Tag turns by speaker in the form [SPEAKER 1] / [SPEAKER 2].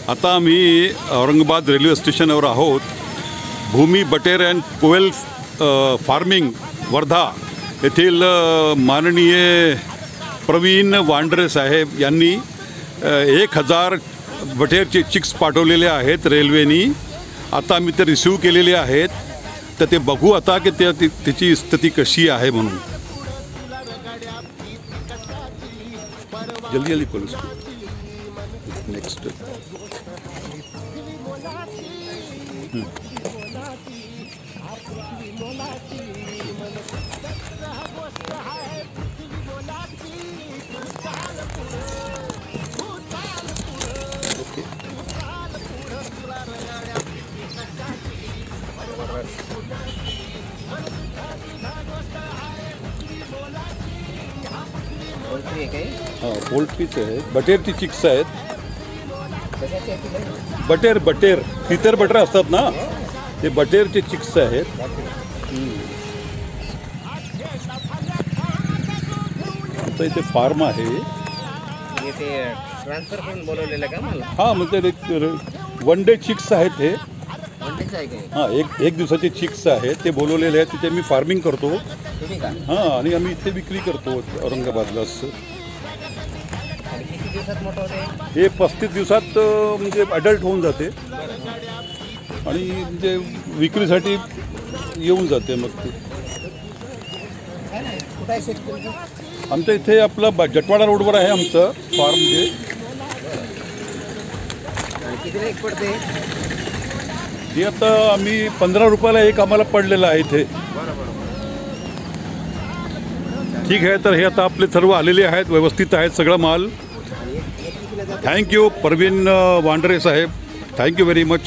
[SPEAKER 1] आता आम्ही औरंगाबाद रेल्वे स्टेशनवर आहोत. भूमी बटेर अँड कोयल फार्मिंग वर्धा येथील माननीय प्रवीण वांढरे साहेब यांनी 1000 बटेरचे चिक्स पाठवलेले आहेत रेल्वेनी. आता आम्ही ते रिसीव केलेले आहेत. तर ते बघू आता की त्याची स्थिती कशी आहे म्हणून. जल्दी जल्दी पोलीस नेक्स्ट. हां पोल्ट्रीचे आहेत. बटेरची चिक्स आहेत. बटेर इतर बटर असतात ना ते बटेरचे चिक्स आहेत. आमचं इथे फार्म आहे.
[SPEAKER 2] ट्रान्सफर करून बोलवलेलं का मला?
[SPEAKER 1] हां म्हणजे 1 डे चिक्स आहेत हे. हां एक दिवसाचे चिक्स आहेत ते बोलवलेले आहेत. तिथे मी फार्मिंग करतो. हां आणि आम्ही इथे विक्री करतो औरंगाबादला.
[SPEAKER 2] किती दिवसात मोठं होते?
[SPEAKER 1] हे 35 दिवसात म्हणजे अडल्ट होऊन जाते आणि म्हणजे विक्रीसाठी येऊन जाते. मग ते
[SPEAKER 2] कुठं आहे शेतकरी?
[SPEAKER 1] आमच्या इथे आपलं जटवाडा रोडवर आहे आमचं फार्म. म्हणजे
[SPEAKER 2] कितीला एक पडते?
[SPEAKER 1] हे आता आम्ही 15 रुपयाला एक आम्हाला पडलेलं आहे इथे. ठीक आहे. तर हे आता आपले सर्व आलेले आहेत. व्यवस्थित आहेत सगळं माल. थँक्यू प्रवीण वांढरे साहेब. Thank you very much.